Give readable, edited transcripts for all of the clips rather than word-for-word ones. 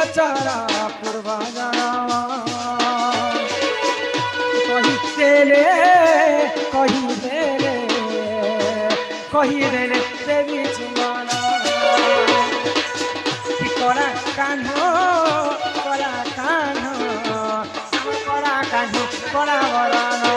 बचारा पूर्वाजना कहिदेले कहिदेले कहिदेले देवी चुमाना करा कान्हो करा कान्हो करा कान्हो करा वराना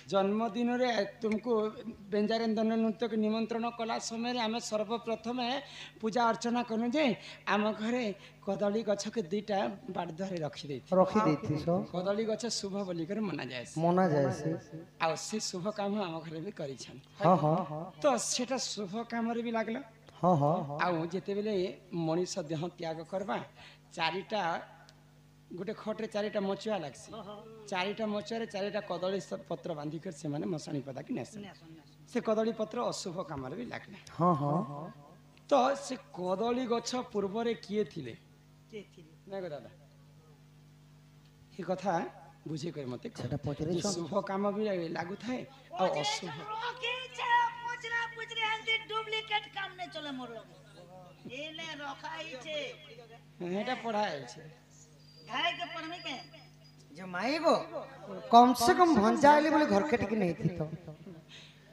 जन्मदिन तुमको व्यंजन नृत्य के निमंत्रण कला समय आम सर्वप्रथम पूजा अर्चना करूँ जे आम घरे कदली गछ के दुईटा बाड़धरे रखी कदली गछ शुभ बोलिक मना जाए आ से शुभ काम आम घरे भी कर तो सेटा शुभ काम भी लगला आते बेले मनीष देह त्याग करवा चारिटा गोटे खटे चारिटा मचुआ लगसी चारिटा मचुआ चारिटा कदली पत्र बांधिक से मशाणी पदा कि से कदली पत्र अशुभ काम भी लगला तो से कदली गछ पूर्व किए थिले दादा ये कथा बुझे कर मत शुभ काम भी लागू थाए और अशुभ पढ़ाई जो माइबो कम से कम भंजाइले बोले घर के टिके नहीं थी तो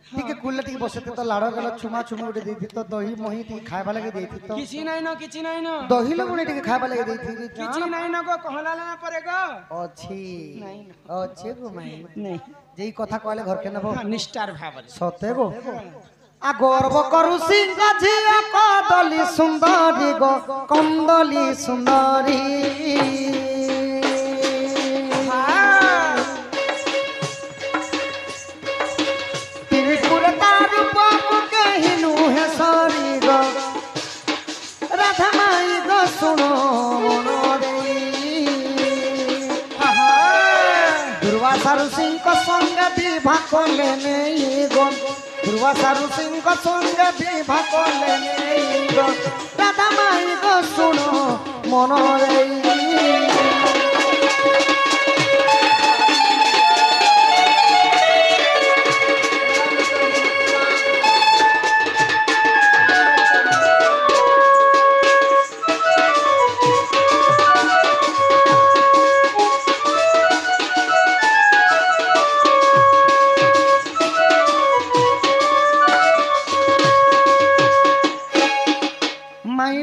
टिके कुल्ला टिके बसते तो लाड़ गला छुमा छुमा उठे देती तो दही मही टिके खाइबा लगे देती तो किछि नहीं न दही लोग टिके खाइबा लगे देती किछि नहीं न को कहला ना पड़ेगा अछि नहीं अच्छे गो माई नहीं जेई कथा कहले घर के नबो निष्ठार भाव सते गो आ गर्व करू सिंह झिया कदली सुंदरी गो कंदली सुंदरी राधा माई गो सुनो दुर्वासा ऋषि को संग विवाह को लेने गो दुर्वासा ऋषि को संग विवाह को लेने गो राधा माई गो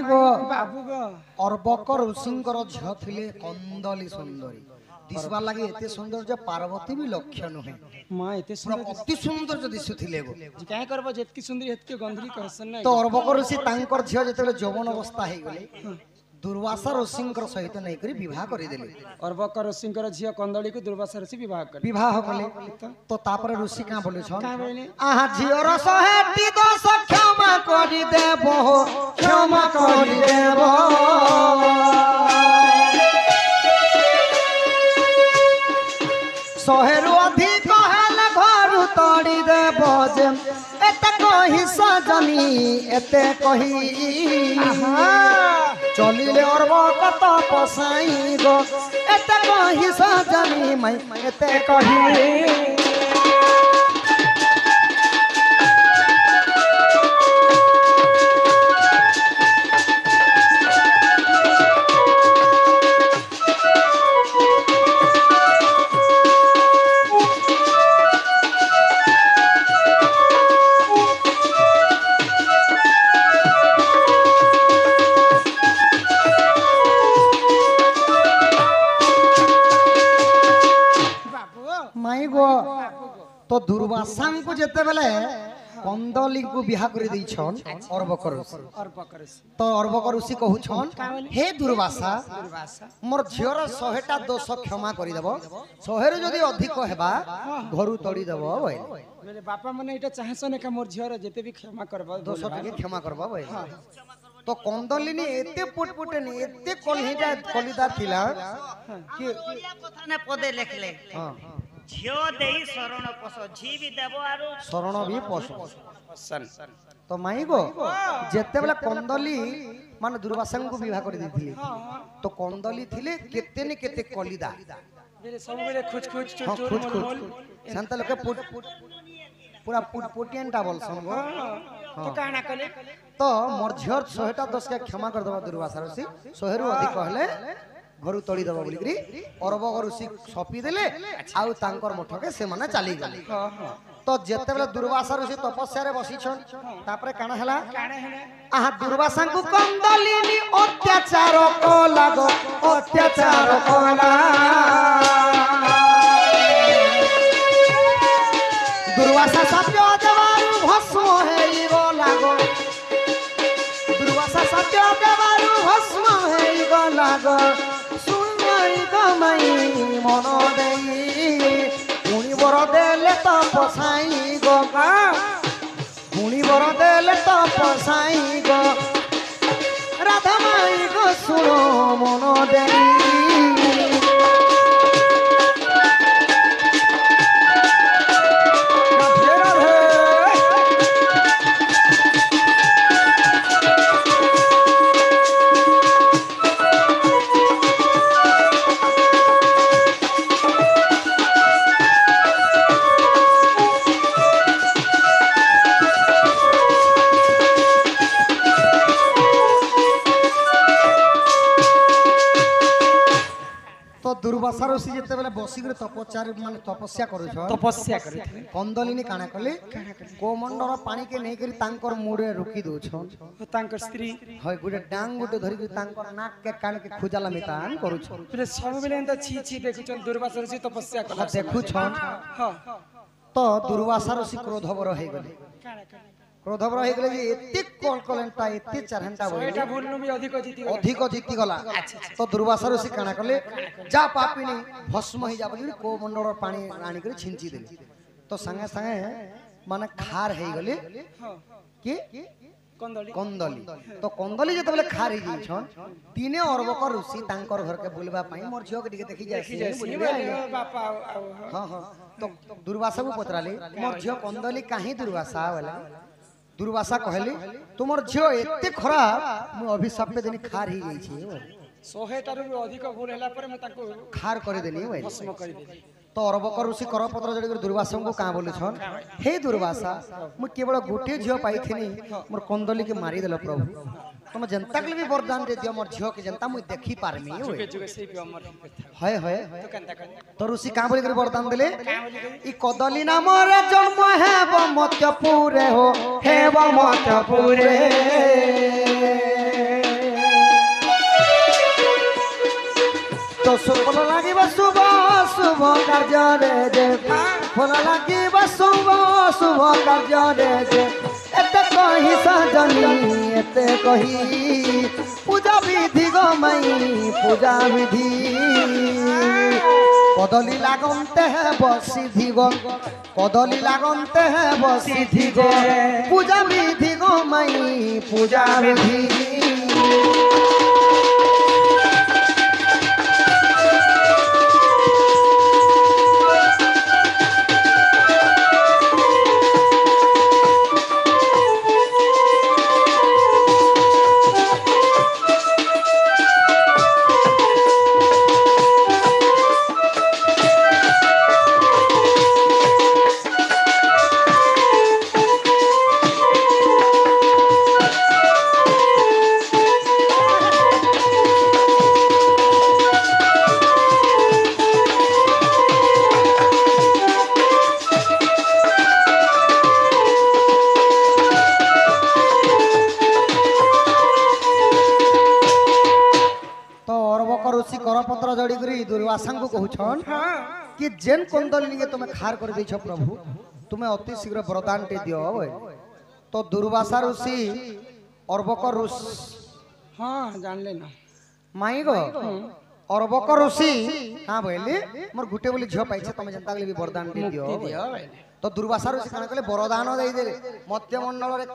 गो बाबू गो अर्बक ऋषिंकर झ थिले कंदली सुंदरी दिसबार लागे एते सुंदर जे पार्वती भी लक्ष्य नुहे मां एते पूरा सुंदर अति सुंदर जो दिसुथिले गो जी काय करबो जेतकी सुंदरी हेतकी गंधरी कहसन नै तो अर्बक ऋषि तांकर झ जेतेले यौवन अवस्था हे गेले दुर्वासा ऋषिंकर सहित नै करी विवाह करि देले अर्बक ऋषिंकर झिया कंदली को दुर्वासा ऋषि विवाह कर विवाह कले तो तापर ऋषि का बोले छन का बोले आहा झियर सहेटी दोष क्षमा करि देबो क्षमा करि देबो शहेरु अधिक हेले घर तोड़ी देबो जे एते कहि सजनी एते कहि चलिले अर्ब कत पसाई गो एते कहि सजनी मै एते कहि माई गो तो दुर्वासा को जेते बेले कंदली को बिहा कर दै छन अर्बक ऋषि अर्बक ऋषि तो अर्बक ऋषि कहू छन हे दुर्वासा दुर्वासा मोर झियर 100टा दोष क्षमा करि देबो 100 जदी अधिक हेबा घरु तोड़ी देबो बय मेरे बापा मने एटा चाहसन का मोर झियर जेते भी क्षमा करबो दोष के क्षमा करबो बय तो कंदलिनी एते पुटपुटेनी एते कलहिटा कलिदार थिला कि ओडिया कथा ने पदे लिखले हां झियो देई शरण पस झी भी देबो आरो शरण भी पस सन तो माई गो जेते बेला कंदली माने दुर्वासा को विवाह कर दैथिले तो कंदली थिले केते ने केते कलिदा मेरे सब मेरे खुच खुच हाँ, चोर खुच मोल खुच शांत लोके पुट पूरा पुटियनटा बोल संगो तो काना कले तो मोर झियर 100टा दोष के क्षमा कर देबा दुर्वासा ऋषि 100 रु अधिक कहले घरु तोड़ी देबा बोली करी अर्बक ऋषि छपी देले आउ तांकर मठके से माने चली गले हां हां तो जेते बेला दुर्वासा ऋषि तपस्या रे बसी छन तापरे काना हला काना हेले आहा दुर्वासा को कंदलिनी अत्याचार को लागो अत्याचार को दुर्वासा सत्य देवारु भस्म हेई गो लागो दुर्वासा सत्य देवारु भस्म हेई गो लागो सुनई गमई मन देई पुणी बर देले तपसाई गो पुणी बर देले तपसाई गो राधा माई गो सुनो मन देई दुर्वासा ऋषि जेते बेले बसी करे तपस्या माने तपस्या करू छ तपस्या करे कंदलिनी काना कले कोमंडर पानी के नै करी तांकर मुड़े रुकी दो छ तांकर स्त्री होय गुडे डांग गुटे धरि के तांकर नाक के कान के खुजाला मितान करू छ फिर सब बेले एंता छी छी देखु छन दुर्वासा ऋषि तपस्या कला देखु छ हां तो दुर्वासा ऋषि क्रोधवर हे गले काना काना क्रोधवर हे गले जे एते कल कलेंटा एते चारहंटा बोले एटा भूलनु भी अधिक जीती गला तो दुर्वासा ऋषि काना कले जा पापिनी भस्म ही जा बोली कोमंडल पानी आनी करे छिंची देले तो संगे संगे माने खार हे गले कि कंदली कंदली तो कंदली जते बेले खार ही छन तीने अर्बक ऋषि तांकर घर के बुलबा पई मोर झियो के देखि जाय बुलबे बापा हां हां तो दुर्वासा को पतराले मोर झियो कंदली काहे दुर्वासा वाला दुर्वासा कहले तुमर झियो एते खराब मु अभिशाप पे देनी खार ही गई छी 100 टारू अधिक भूल हैला पर मैं ताको खार करे देनी भाई भस्म कर देली तो अर्बक ऋषि करपत्र जड़ी दुर्वासा को का बोले छन हे दुर्वासा मु केवल गोटे झियो पाइथिनी मोर कंदली के मारी देलो प्रभु तुम जनता के भी वरदान दे दियो मोर झियो के जनता मु देखि पारमी जुगे जुगे से भी अमर है है तो कंता कर तो ऋषि का बोले कर वरदान देले ई कदली नाम रे जन्म हेब मत्यपुरे हो हेब मत्यपुरे କାର୍ଯ୍ୟରେ ଯେ ଫଳ ଲାଗିବ ଶୁଭ ଶୁଭ କାର୍ଯ୍ୟରେ ଯେ ଏତେ କହି ସଜନି ଏତେ କହି ପୂଜା ବିଧି ଗୋ ମାଇ ପୂଜା ବିଧି কদলি লাগন্তে বসিধি গো কদলি লাগন্তে বসিধি গো পূজা বিধি গো মাই পূজা বিধি करपत्र जड़ी दुर्वासा को कहछन कि जेन कंदलिनी के तुम खार कर देछ प्रभु तुम्हें अति शीघ्र वरदान टे दियो तो दुर्वासा ऋषि अर्बक ऋषि हाँ जान लेना माई गो अर्बक ऋषि हाँ बोली मोर गुटे बोली झियो पाइछे तुम जनता के भी वरदान टे दियो तो दुर्वासा ऋषि कान कहले वरदान देई देले मध्य मंडल रे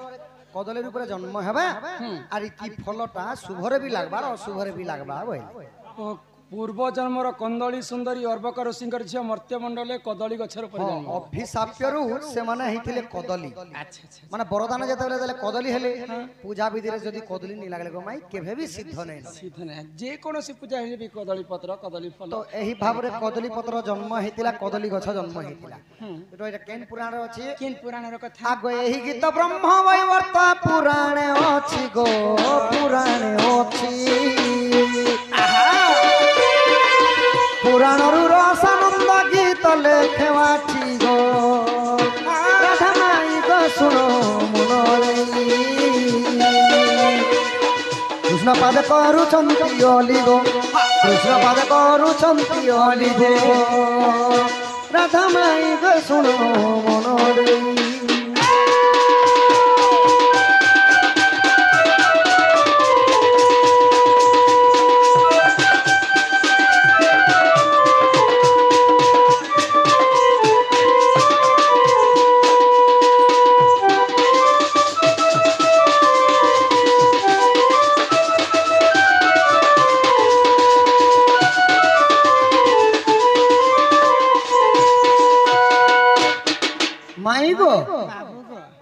कदली रूप जन्म हेबा आर की फलटा शुभरे भी लागबा अशुभरे भी लागबा बोली पूर्व जन्मर कंदली सुंदरी अर्बक ऋषिंकर झियो मर्त्यमंडल कदली गछर अभिशाप्यरु से माने हिथिले कदली माने वरदान जेतेले देले कदली हेले पूजा विधि रे जदी कदली नि लागले गो माई केभे भी सिद्ध नै जे कोनोसी पूजा हेले भी कदली पत्र कदली फल तो एही भाव रे कदली पत्र जन्म हेतिला कदली गछ जन्म हेतिला तो एटा केन पुराण रे अछि केन पुराण रे कथा आगो एही गीत ब्रह्म वैवर्त पुराण अछि गो पुराण अछि पुराण रसानंद गीत लेखेवाठी गो राधा माई गो सुनो मुनरे कृष्ण पाद करुचंती ओली गो कृष्ण पाद करुचंती ओली गो राधा माई गो सुनो मुनरे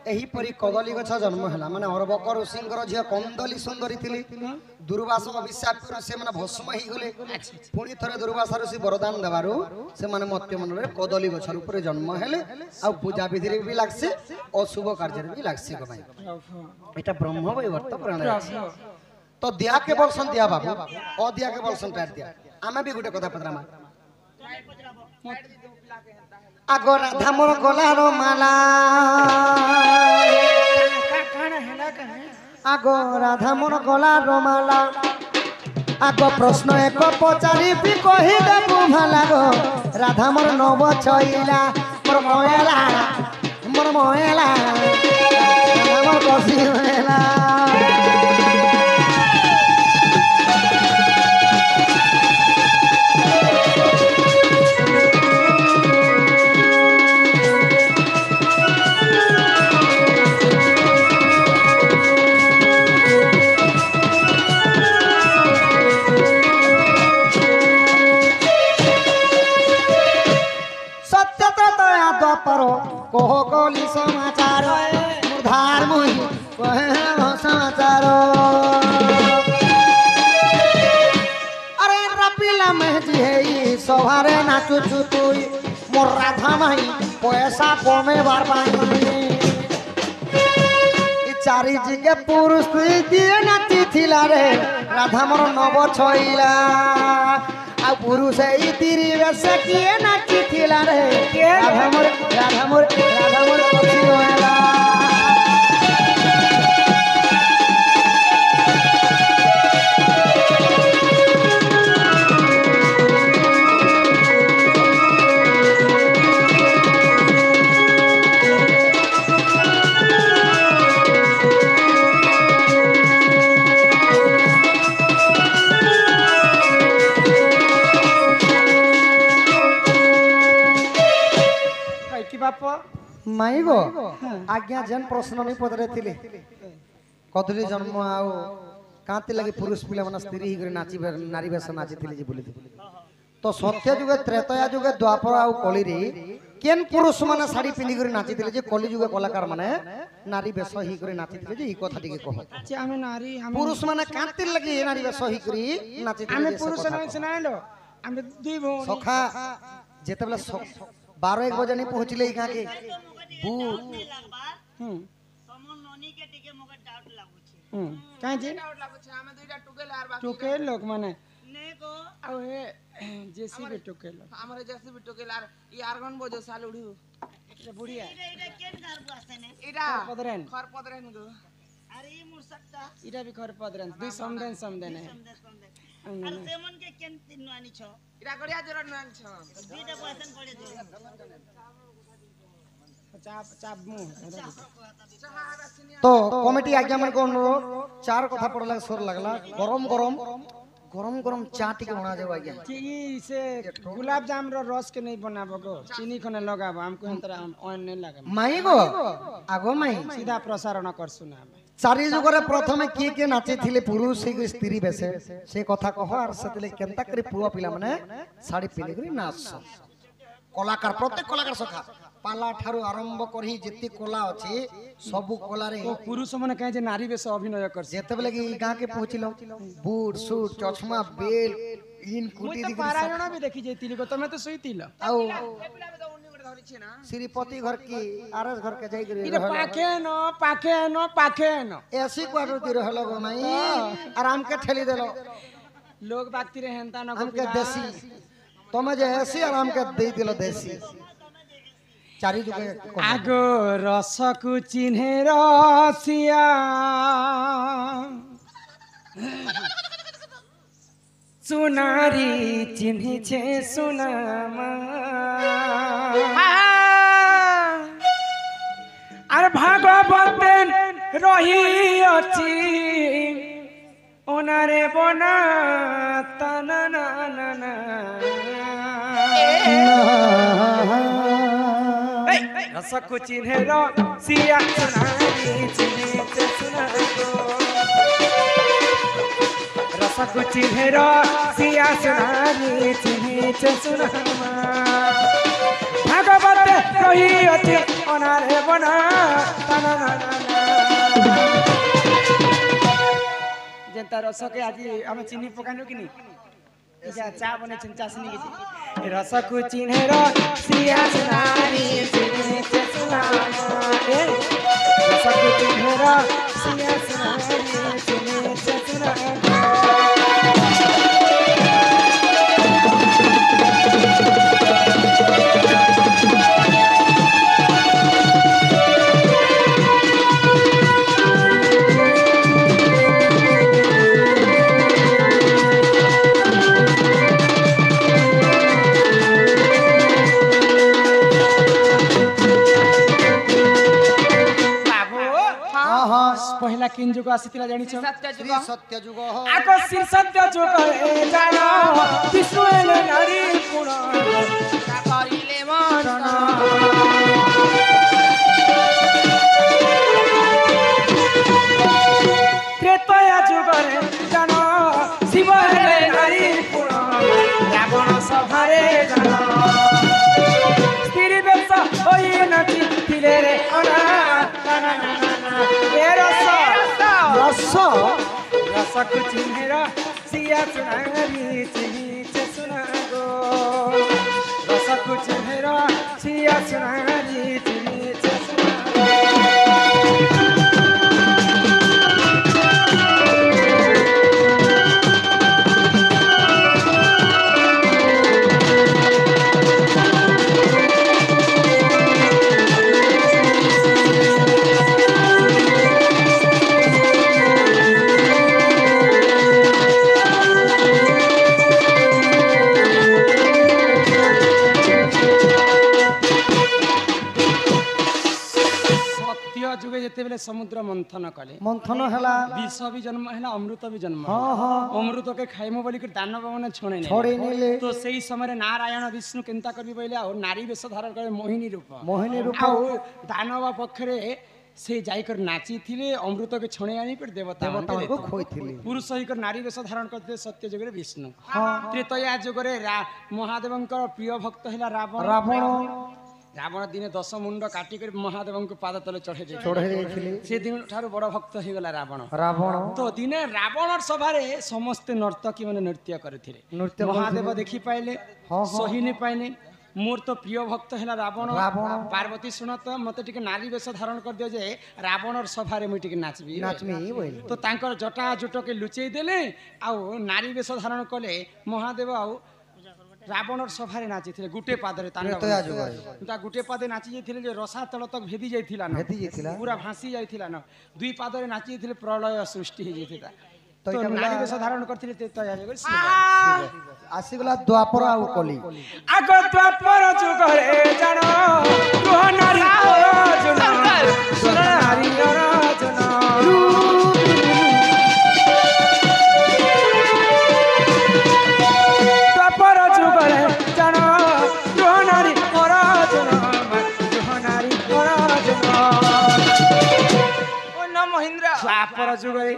एहीपरी कदली गछ जन्म है माने अर्बक ऋषिंकर झियो कंदली सुंदरी थिली दुर्वासा अभिशाप से माने भस्म ही गले पुणी थरे दुर्वासा ऋषि वरदान देबारु से माने मत्य मंडल रे कदली गछ ऊपर जन्म हेले आ पूजा विधि रे भी लागसे अशुभ कार्य रे भी लागसे गो भाई एटा ब्रह्म वैवर्त प्राण तो दिया के बोलसन दिया बाबू ओ दिया के बोलसन टार दिया आमे भी गुटे कथा पतरामा आगो राधा मोर गलार माला आगो राधा मोर गलार माला आगो प्रश्न एक पचारि भी कहि देबु भला गो राधा मोर नव छइला मोर मोएला राधा मोर कसी होएला कहो कली समाचार मुधार मुहि समाचार अरे रपिला महजी है सभारे नाचु चुतुई मोर राधा माई पैसा कमे बार पाई चारि जिगे पुरुष दिए नाची थिला रे राधा मोर नव छइला आ पुरुष ई तिरी वेश किए नाची थिला रे राधा मोर पक्षी होएला माई गो आज्ञा जन प्रश्न नहीं पदरे थिले कदली जन्म आउ कांति लगे पुरुष पिला मन स्त्री ही करे नाची नारी बेस नाची थिले जे बोली तो सत्य जुगे त्रेतया जुगे द्वापर आउ कली रे केन पुरुष माने साड़ी पिंदी करे नाची थिले जे कली जुगे कलाकार माने नारी बेस ही करे नाची थिले जे ई कथा टिके कह जे आमे नारी आमे पुरुष माने कांति लगे नारी बेस ही करे नाची थिले आमे पुरुष नहीं सुनाइलो आमे दुई भौणी सखा जेते बेला 12 1 बजे नहीं पहुंचले ई गां के बू काहे जे टुकेल लोग माने ଆଉ ଏ ଜେସିବି ଟୋକେଲ ଆମର ଜେସିବି ଟୋକେଲ ଆର ଇ ଆରଗନ ବଜो ସାଲ ଉଡୁ ଏ ବୁଢିଆ ଏଇଟା କେନ ଗାର ଆସେ ନେ ଇଟା ଖରପଦରେନ ଗो ଆରେ ଇ ମୁରସକ୍ତା ଇଟା ବି ଖରପଦରେନ ଦୁଇ ସମଦେନ ଆରେ ସେମन के केन তিন আনি ছ ইটা গড়িয়া জোর নান ছ দুইটা পয়সা করে দে চাপ চাপ মু तो कमिटी आज्ञा मन को अनुरोध चार कथा पड़ला सोर लगला गरम गरम गरम गरम चा टिके बना जाओ आज्ञा कि से गुलाब जाम रो रस के नहीं बनाबो गो चीनी कोने लगाबो हमको अंतरा ऑन नहीं लागे माई गो आगो माई सीधा प्रसारण करसु ना चारि जुगरे प्रथमे किए के नाचे थिले पुरुष से स्त्री बेसे से कथा कह आर सेतले केनता करी पुआ पिला माने साड़ी पिले करी नाच कलाकार प्रत्येक कलाकार सखा पाला ठारू आरंभ करी जेती कला अछि सब कला रे तो पुरुष माने कहे जे नारी बेस अभिनय कर जेते बेले की गां के पहुंचिलो बूट सूट चश्मा बेल इन कुटी तो दिख पारायण भी देखि जेतिली गो तमे तो सुइतिल आउ श्रीपति घर की आरएस घर के जाई करी इरे पाखे न ऐसी क्वार्टर दी रहलो गो माई आराम के ठेली देलो लोग बागती रे हेंता न हमके देसी तमे जे ऐसी आराम के दे दिलो देसी चारि जुगे आगो रसकु चिन्हे रसिया सुनारी चिन्हे छे सुनामा আর ভাগবতেন রহি অছি ওনারে বনা তানা না না না রসকু চিনহে রসিয়া সুনারি চিনহে সুনাগো রসকু চিনহে রসিয়া সুনারি চিনহে সুনামা ভাগবত রহি অছি ওনারে বনা তানা না না যেটা রসকে আজি আমি চিনি পকানো কিনি ইয়া চা বনে চিন্তা শুনি গেছি রসকু চিনহে রসিয়া সুনারি চিনহে সুনামা রসকু চিনহে রসিয়া সুনারি চিনহে সুনামা पहला किन जुग आसीतिला जानि छ श्री सत्य जुग आको श्री सत्य जुग ए जानो विष्णु एले नारी पुण का करिले मरण त्रेतया जुग रे जानो शिव एले नारी पुण रावण सभारे जानो स्त्री बेस होई नथि थिले रे अना ना ना रसकु चिन्हे रसिया सुनारी चिन्हे सुनागो रसकु चिन्हे रसिया सुनारी चिन्हे सुनागो कले समुद्र मंथन कले मंथन हैला विष भी जन्म है अमृत भी जन्म हाँ हाँ अमृत के खाइमु बोली दानव मैंने छोड़े छोड़े नेले तो सही समय नारायण विष्णु केनता करबी बोले आ नारी वेश धारण करे मोहिनी रूप रूप आ दानव पक्षरे से जाइकर नाची थिले अमृत के छणे आनी कर देवता को खोइथिले पुरुष होकर नारी वेश धारण करते सत्य जुगरे विष्णु हाँ त्रेतया जुगरे महादेवंकर प्रिय भक्त हैला रावण रावण रावण दिने 10 मुंड काटी कर महादेव को पाद तले चढ़े चढ़े से दिन ठारू बड़ भक्त हो गला रावण रावण तो दिने रावण सभारे समस्त नर्तकी माने नृत्य करथिले नृत्य महादेव देखि पाइले हाँ, सही नहीं पाइले मोर तो प्रिय भक्त है रावण रावण पार्वती सुन तो मत टिके नारी वेश धारण कर दियो जे रावण सभारे मुई टिके नाचबी बोल तो तांकर जटा जुट के लुचेई देले आ नारी वेश धारण कले महादेव आ रावण सभारे नाची थे गुटे पादरे गुटे पादे नाची जाइथिले जे रसा तल तक भेदी जाइथिला न पूरा भासी जाइथिला न दुई पादरे नाची जाइथिले प्रलय सृष्टि हो जाइथिला तो नारी वेश धारण करथिले ते तया जगरे आसीगला द्वापर आ कली आग द्वापर जुगरे जन तुह नारी अर्जुन नारी अर्जुन द्वापर जुगरे जन तुह नारी अर्जुन तुह नारी अर्जुन ओ न महेंद्र द्वापर जुगरे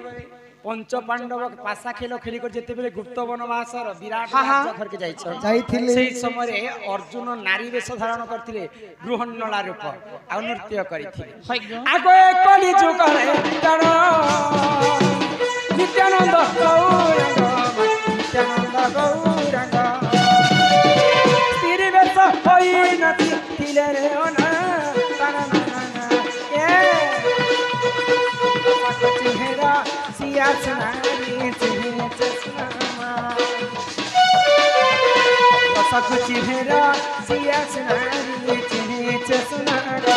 पंच पांडव पासा खेल खेली कर जेते बेले गुप्त वनवासर विराट राजा घर के जाइथिले सेही समय अर्जुन नारी वेश धारण करथिले बृहन्नला रूप आ नृत्य करिथिले आगो कली जुग रे जन नित्यानंद गौरंग स्त्री वेश होई नथि थिले रे ओना चेहरा सिया सुनारी चेहरा सिया सुनारी सुनारी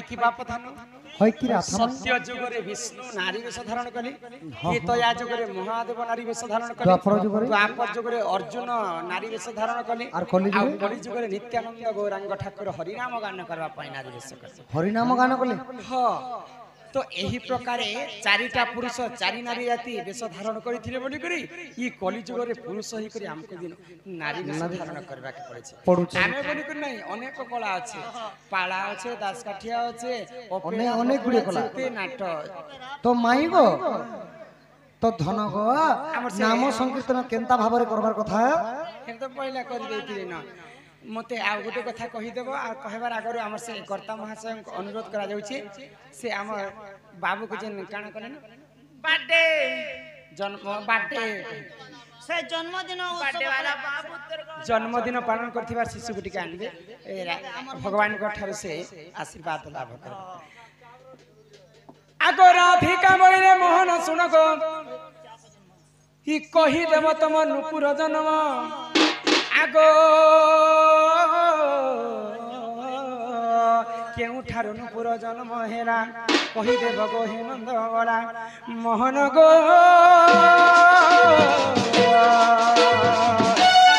की बाप थानो होय कि रा सत्य जुगरे विष्णु नारी वेश धारण कले त्रेतया जुगरे महादेव नारी वेश धारण कले द्वापर जुगरे अर्जुन नारी वेश धारण कले और कली जुगरे नित्यानंद गौरांग ठाकुर हरिनाम गान करबा पई नारी वेश करले हरिनाम गान कले हां तो एही प्रकारे चारिटा पुरुष चारि नारी जाति वेश धारण करथिले बोली करी ई कली जुगरे पुरुष ही करी हमको दिन नारी वेश धारण करबा के पड़े छे आमे बोली करी नहीं अनेक कला अछि पाला अछि दासकाठिया अछि अनेक गुडी कला ते नाट तो माई गो तो धन गो नाम संकीर्तन केनता भाबरे करबार कथा हे तो पहिला करि देथिले न मते आ गोटे कथा कहि देबो आ कहबार आगर हमर से कर्ता महाशय को अनुरोध करा जाउछि से हमर बाबू को जेन काना करे न बर्थडे जन्म बर्थडे से जन्मदिन बर्थडे वाला बाबू जन्मदिन पालन करथिबा शिशु गुटी के आनबे भगवान को ठार से आशीर्वाद लाभ कर आगो राधिका बळिरे मोहन सुन गो ही कहि देव तम नुपुर जन्म आगो केउ ठार नुपुर जन्म हेरा कहि देव गो हे नंद गला मोहन गो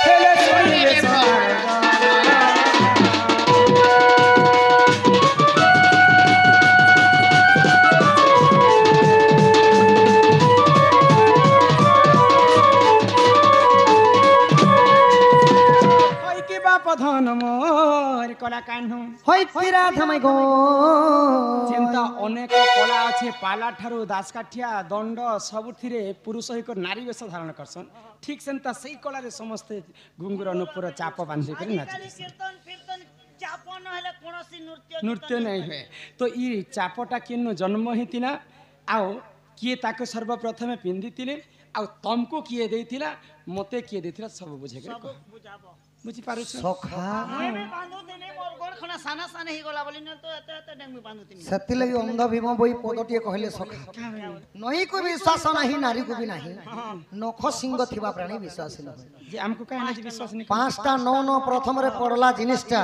हेले सुनिले धन मोर कला कान्हु होय कि राधा माई गो चिंता अनेक कला अछि पाला ठारू दासकाठिया दंड सबुथिरे पुरुष हिक नारी वेश धारण करसन ठीक सेंता सही कला रे समस्त घुंगुर नुपुर चाप बांधि कर नाच कीर्तन कीर्तन चाप न हले कोनोसी नृत्य नहीं है तो ई चापटा केनु जन्म हितिला आओ किए ताके सर्वप्रथम पिंदितिले आ तमको किए देतिला मते किए देतिला सब बुझे के বুঝি পারুছ সখা ମୁଇଁ ବି ବାନ୍ଧୁଥିନି ମୋର ଗୋଡ଼ ଖଣ୍ଡେ ସାନ ସାନ ହେଇଗଲା ବୋଲି ନା ତ ଏତେ ଏତେ ଡେଙ୍ଗି ବାନ୍ଧୁଥିନି ସେତି ଲାଗି ଅନ୍ଧ ଭୀମ ବହି ପଦଟିଏ କହିଲେ ସଖା ନଈକୁ ବିଶ୍ୱାସ ନାହିଁ ନାରୀକୁ ବି ନାହିଁ ନଖ ସିଂହ ଥିବା ପ୍ରାଣୀ ବିଶ୍ୱାସ ନାହିଁ যে আমকো কাহে না বিশ্বাস নেই ପାଞ୍ଚଟା ନଅ ନଅ ପ୍ରଥମରେ ପଡଲା ଜିନିଷଟା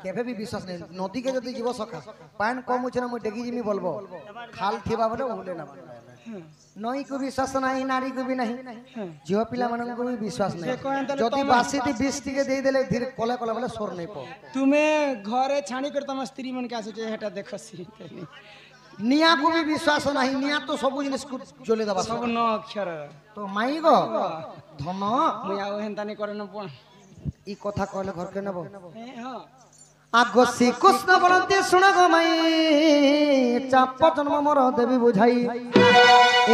କେବେ ବି ବିଶ୍ୱାସ ନାହିଁ ନଦୀକେ ଯଦି ଯିବ ସଖା ପାଣି କମ ଅଛି ନା ମୁଁ ଡେଗି ଯିମି ବୋଲବ ଖାଲ ଥିବା ବୋଲେ ଓହଲେ ନା ନଈକୁ ବିଶ୍ୱାସ ନାହିଁ ନାରୀକୁ ବି ନାହିଁ ଝିଅ ପିଲାମାନଙ୍କୁ ବି ବିଶ୍ୱାସ ନାହିଁ ଯଦି ବାସିଟି ବିଷ ଟିକେ ଦେଇଦେଲେ ଧୀରେ କଲେ କଲେ ବୋଲେ ସ୍ୱର ନେଇ ପଡ তুমি ঘরে ছানি করে তোমার স্ত্রী মনকে আসুছে হেটা দেখছি ନିଆଁକୁ ବି ବିଶ୍ୱାସ ନାହିଁ ନିଆଁ ତ ସବୁ ଜିନିଷକୁ ଜଲେଇ ଦେବା সব ন অক্ষর ତ ମାଇ ଗ ଧନ মুই আও হেনতানি করে ন পণ ଇ କଥା କହିଲେ ଘରକେ ନେବ হ্যাঁ ଆଗ ଶ୍ରୀକୃଷ୍ଣ ବଳନ୍ତି ଶୁଣ ଗ ମାଇ ଚାପ ଜନ୍ମ ମୋର ଦେବୀ ବୁଝାଇ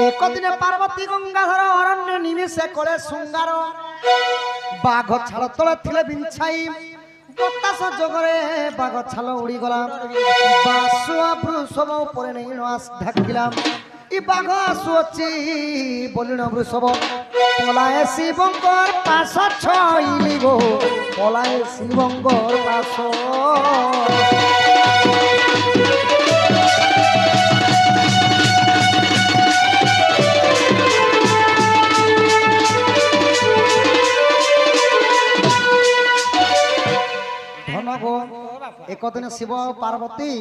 ଏକ ଦିନେ ପାର୍ବତୀ ଗଙ୍ଗାଧର ଅରଣ୍ୟ ନିମିଷେ କଳେ ଶୃଙ୍ଗାର ବାଘ ଛାଳ ତଳେ ଥିଲେ ବିଞ୍ଛାଇ ବତାସ ଯୋଗରେ ବାଘ ଛାଲ ଉଡ଼ିଗଲା ବାସୁଆ ବୃଷଭ ଉପରେ ନେଇ ଢାକିଲା ଇ ବାଘ ଆସୁଅଛି ବଲିଣ ବୃଷଭ পলায়ে শিবঙ্কর পাশ ছইলি গো পলায়ে শিবঙ্কর পাশ ধন গো একদিন শিব পার্বতী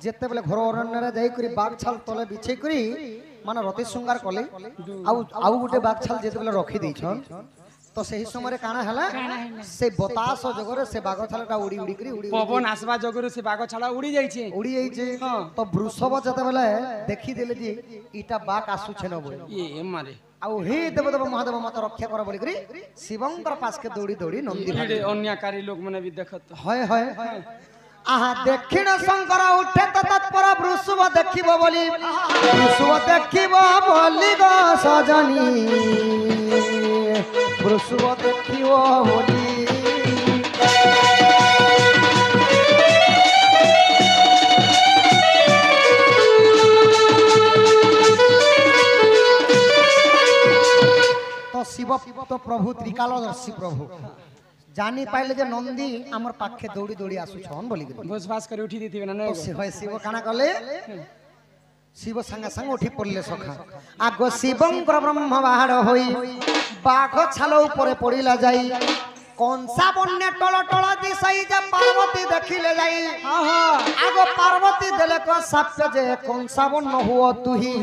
যেতেবেলে ঘর অরণ্যরে যাইকরি বাঘ ছাল তলে বিছাই করি মানে রতি শৃঙ্গার কলে আউ গোটে বাঘ ছাল যেতেবেলে রখি ଦେଇଛন তো সেই সময় কানা হেলা সেই বতাস জগরে সে বাঘ ছালটা উড়ি উড়ি করি উড়ি পবন আসবা জগরু সে বাঘ ছাড়া উড়ি যাইছে উড়ি যাইছে তো বৃষভ যেতেবেলে দেখি দেলে যে ইটা বাঘ আসুছে না বলে এ মারে আউ হে দেবদেব মহাদেব মত রক্ষা কর বলি করি শিবঙ্কর পাশকে দৌড়ি দৌড়ি নন্দী ভিড়ে অন্যকারী লোক মানে বি দেখত হয় হয় আহা দক্ষিণ শঙ্কর উঠে তো তৎপর বৃষভ দেখিব বলি বৃষভ দেখিব বলি গো সজনী বৃষভ দেখিব বলি তো শিব তো প্রভু ত্রিকালদর্শী প্রভু জানি পাইলে যে নন্দী আমার পাখে দৌড়ি দৌড়ি আসুছন বলি ভোজ করে উঠি দিতিবে না তো হয় শিব কানা কলে শিব সাঙ্গে সাঙ্গে উঠি পড়লে সখা আগ শিবঙ্কর ব্রহ্ম বাহাড় হই বাঘ ছাল উপরে পড়িলা যাই কংসা বন্যে টল টল দিশাই যে পার্বতী দেখিলে যাই আগ পার্বতী দেলে ক সাপ্য যে কংসা বন্য হুও তুহি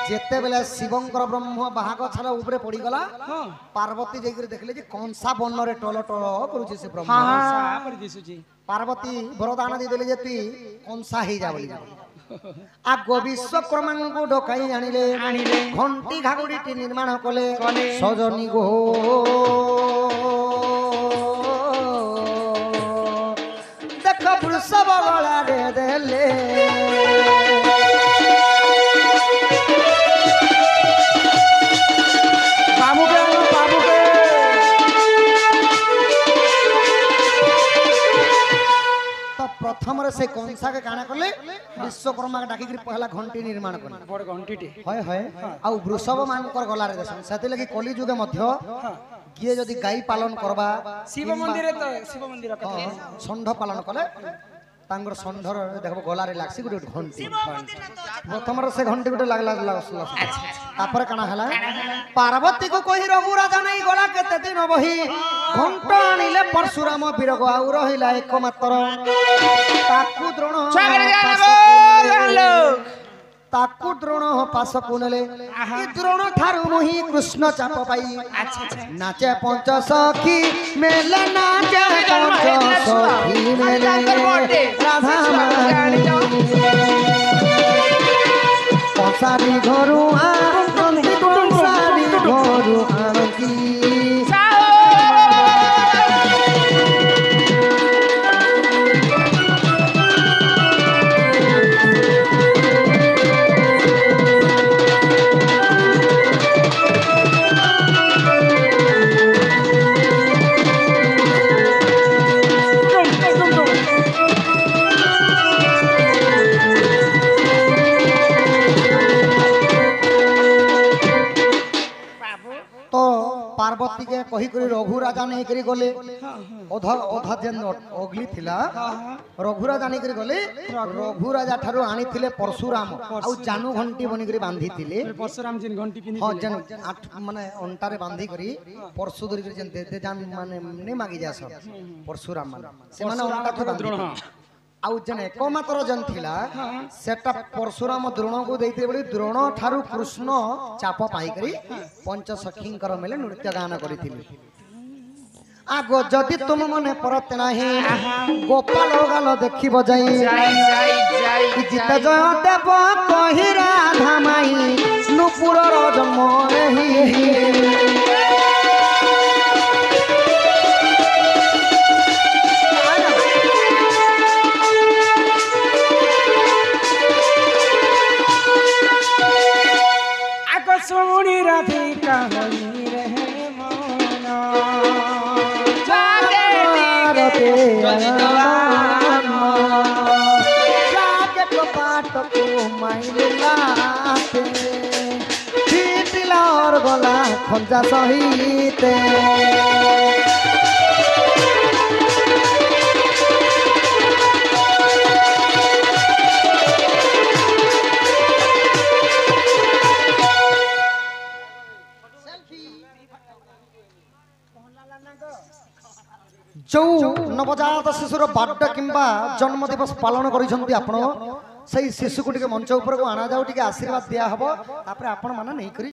যেতেবেলে শিবঙ্কর ব্রহ্ম বাঘ ছাল উপরে পড়িগলা পার্বতী যাইকরি দেখলে যে কংসা বন্যরে টল টল করুছে সে ব্রহ্ম পরি দিছুছি পার্বতী বরদান দিয়ে যে তুই কংসা হয়ে যা বলি আগ বিশ্বকর্মাঙ্কু ডকাই আনিলে ঘণ্টি ঘাগুড়িটি নির্মাণ কলে সজনী গো দেখ বৃষভ গলারে দেলে বাবুকে বাবুকে প্রথমরে সে কংসাকে কানা কলে বিশ্বকর্মাকে ডাকিকি পহলা ঘণ্টি নির্মাণ কলে বড় ঘণ্টিটি হয় হয় আউ বৃষভ মানকর গলারে দেশন সেতি লাগি কলি যুগে মধ্য কিয়ে যদি গাই পালন করবা শিব মন্দিরে তো শিব মন্দির কথা ষণ্ঢ পালন কলে তাঙ্গর ষণ্ঢর দেখব গলারে লাগছি গোটে গোটে ঘণ্টি প্রথমরে সে ঘণ্টি গোটে লাগলা তারপরে কানা হেলা পার্বতী কো কহি রঘুরাজা নাই গলা কেতে দিন বহি ঘণ্ট আনিলে পরশুরাম বিরগ আউ রহিলা একমাত্র তাকু দ্রোণ তাকু দ্রোণ পাশকু নেলে ই দ্রোণ ঠারু মুহি কৃষ্ণ চাপ পাই নাচে পঞ্চ সখী মেলে নাচে পঞ্চ সখী মেলে রাধা মানি কংসারি ঘরু আনন্দি কংসারি ঘরু আনন্দি कही करी रघु राजा नहीं करी गले हाँ हाँ अधा अधा जेन अगली थिला रघु राजा नहीं करी गले रघु राजा ठारू आनी थिले परशुराम आउ जानू घंटी बनी करी बांधी थिले परशुराम जिन घंटी पिनी हां जेन आठ माने अंटारे बांधी करी परशु धरी करी जेन दे जान माने ने मागी जास परशुराम माने से माने अंटा थे बांधी आउ जेन एकमात्र जन थिला सेटा परशुराम द्रोण को देइते बोली द्रोण ठारू कृष्ण चाप पाई करी पंच सखींकर मेले नृत्य गान करिथिले आगो जदि तुम मने परत नाही गोपाल गाल देखि बजाई जित जय देव कहि राधा माई नुपुर जन्म एही सोनी राधिका हनी रहे मोना जागे कपाट को माइलाते पीतिला और गला खंजा सहिते जो नवजात शिशुर बर्थडे किंबा जन्म दिवस पालन करिसंती आपण सही शिशु को टिके मंच ऊपर को आना जाऊ टिके आशीर्वाद दिया हबो तापर आपण माने नहीं करी